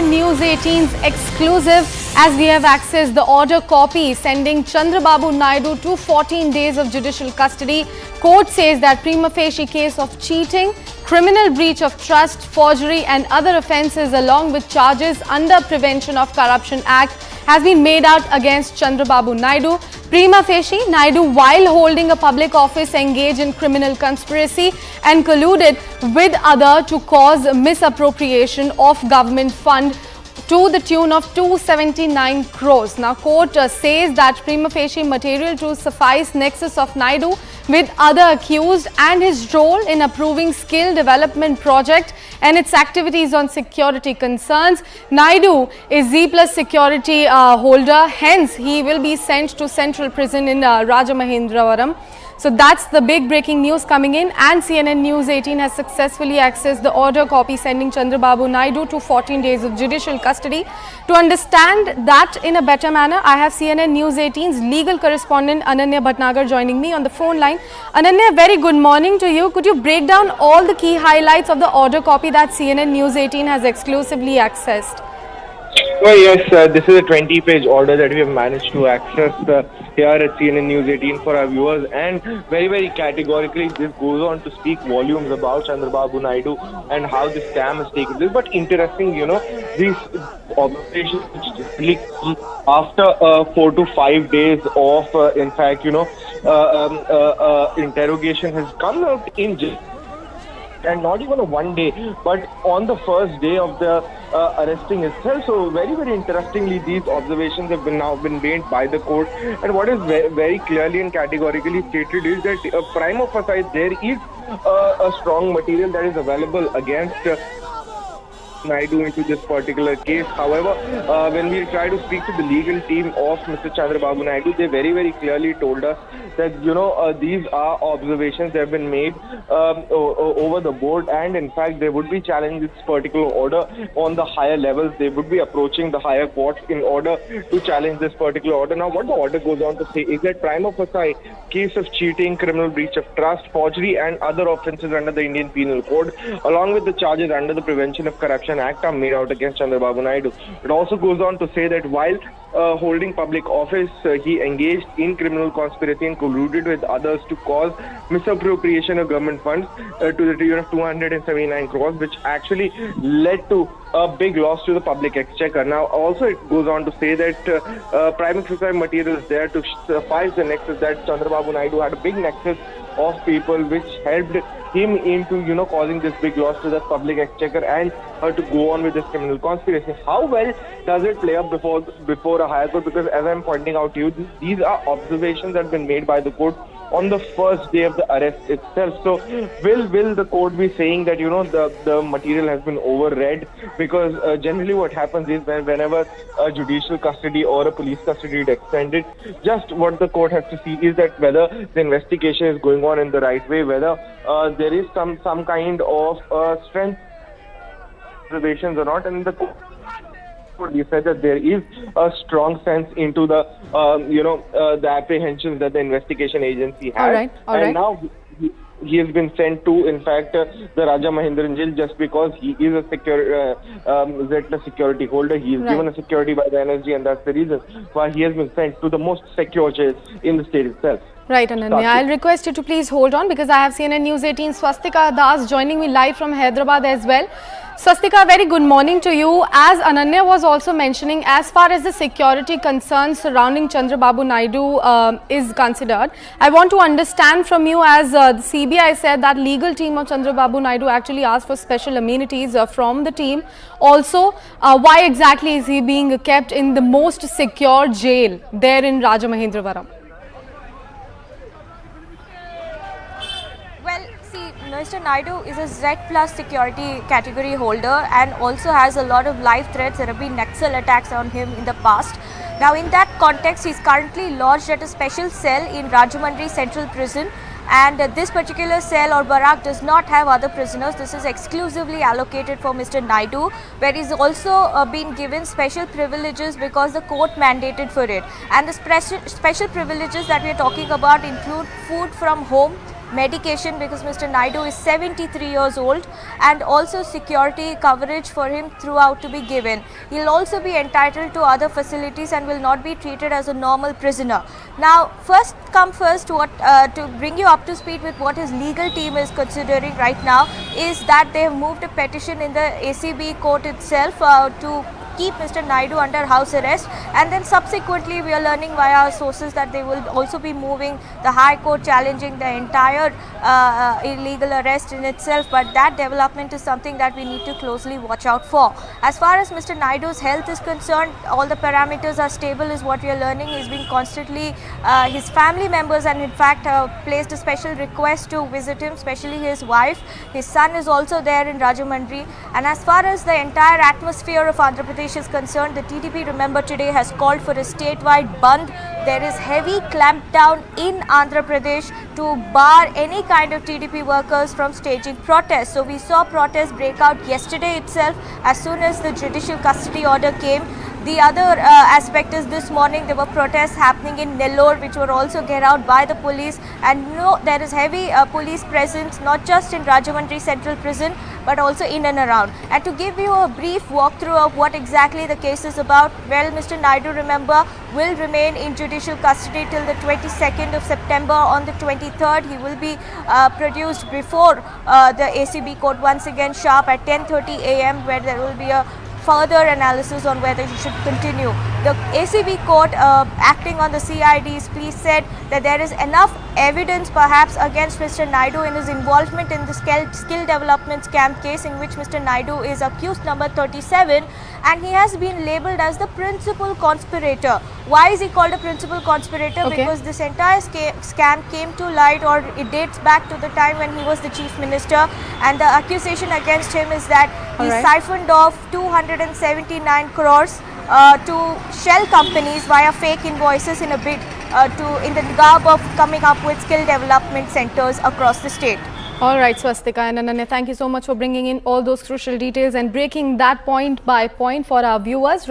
CNN News 18's exclusive as we have accessed the order copy sending Chandrababu Naidu to 14 days of judicial custody. Court says that prima facie case of cheating, criminal breach of trust, forgery and other offences along with charges under Prevention of Corruption Act has been made out against Chandrababu Naidu. Prima facie, Naidu, while holding a public office, engaged in criminal conspiracy and colluded with other to cause misappropriation of government fund to the tune of 279 crores. Now, court says that prima facie material to suffice nexus of Naidu with other accused and his role in approving skill development project and its activities on security concerns. Naidu is Z+ security holder, hence he will be sent to central prison in Rajamahendravaram. So that's the big breaking news coming in, and CNN News 18 has successfully accessed the order copy sending Chandrababu Naidu to 14 days of judicial custody. To understand that in a better manner, I have CNN News 18's legal correspondent Ananya Bhatnagar joining me on the phone line. Ananya, very good morning to you. Could you break down all the key highlights of the order copy that CNN News 18 has exclusively accessed? Well, yes, this is a 20-page order that we have managed to access here at CNN News 18 for our viewers, and very, very categorically this goes on to speak volumes about Chandrababu Naidu and how this scam has taken place. But interesting, you know, these observations which really come after 4 to 5 days of, in fact, you know, interrogation has come out in jail. And not even a one day, but on the first day of the arresting itself. So very, very interestingly, these observations have now been made by the court. And what is very clearly and categorically stated is that prima facie there is a strong material that is available against Naidu into this particular case. However, when we try to speak to the legal team of Mr. Chandrababu Naidu, they very, very clearly told us that, you know, these are observations that have been made over the board, and in fact, they would be challenging this particular order on the higher levels. They would be approaching the higher courts in order to challenge this particular order. Now, what the order goes on to say is that prima facie case of cheating, criminal breach of trust, forgery and other offences under the Indian Penal Code, along with the charges under the Prevention of Corruption Act, are made out against Chandrababu Naidu. It also goes on to say that while holding public office, he engaged in criminal conspiracy and colluded with others to cause misappropriation of government funds to the tune of 279 crores, which actually led to a big loss to the public exchequer. Now, also it goes on to say that prima facie material is there to suffice the nexus that Chandrababu Naidu had a big nexus of people which helped him into, you know, causing this big loss to the public exchequer and to go on with this criminal conspiracy. How well does it play up before a higher court? Because as I'm pointing out to you, these are observations that have been made by the court on the first day of the arrest itself. So will the court be saying that, you know, the material has been overread? Because generally what happens is whenever a judicial custody or a police custody is extended, just what the court has to see is that whether the investigation is going on in the right way, whether there is some kind of strength observations or not, and the court you said that there is a strong sense into the the apprehensions that the investigation agency has. All right. Now he has been sent to, in fact, the Rajamahendravaram jail just because he is a security holder. He is given a security by the NSG, and that's the reason why he has been sent to the most secure jail in the state itself. Right, Ananya. I'll request you to please hold on because I have CNN News 18 Swastika Das joining me live from Hyderabad as well. Swastika, very good morning to you. As Ananya was also mentioning, as far as the security concerns surrounding Chandrababu Naidu is considered, I want to understand from you, as the CBI said that legal team of Chandrababu Naidu actually asked for special amenities from the team. Also, why exactly is he being kept in the most secure jail there in Rajamahendravaram? Mr. Naidu is a Z+ security category holder and also has a lot of live threats. There have been Naxal attacks on him in the past. Now, in that context, he is currently lodged at a special cell in Rajahmundry Central Prison, and this particular cell or barrack does not have other prisoners. This is exclusively allocated for Mr. Naidu, where he's also been given special privileges because the court mandated for it. And the special privileges that we are talking about include food from home, medication because Mr. Naidu is 73 years old, and also security coverage for him throughout to be given. He'll also be entitled to other facilities and will not be treated as a normal prisoner. Now, first come first, to bring you up to speed with what his legal team is considering right now is that they have moved a petition in the ACB court itself to keep Mr. Naidu under house arrest, and then subsequently we are learning via our sources that they will also be moving the High Court challenging the entire illegal arrest in itself. But that development is something that we need to closely watch out for. As far as Mr. Naidu's health is concerned, all the parameters are stable is what we are learning. He's been constantly, his family members and in fact placed a special request to visit him, especially his wife. His son is also there in Rajahmundry. And as far as the entire atmosphere of Andhra Pradesh is concerned, the TDP, remember, today has called for a statewide Band. There is heavy clampdown in Andhra Pradesh to bar any kind of TDP workers from staging protests. So we saw protests break out yesterday itself as soon as the judicial custody order came. The other aspect is this morning there were protests happening in Nellore, which were also carried out by the police, and there is heavy police presence not just in Rajahmundry Central Prison but also in and around. And to give you a brief walkthrough of what exactly the case is about, well, Mr. Naidu, remember, will remain in judicial custody till the 22nd of September. On the 23rd, he will be produced before the ACB court once again sharp at 10:30 a.m. where there will be a further analysis on whether he should continue. The ACB court acting on the CID's plea said that there is enough evidence perhaps against Mr. Naidu in his involvement in the skill development scam case in which Mr. Naidu is accused number 37, and he has been labelled as the principal conspirator. Why is he called a principal conspirator? Okay. Because this entire scam came to light, or it dates back to the time when he was the chief minister, and the accusation against him is that he siphoned off 279 crores to shell companies via fake invoices in a bid in the garb of coming up with skill development centers across the state. All right, Swastika and Ananya, thank you so much for bringing in all those crucial details and breaking that point by point for our viewers.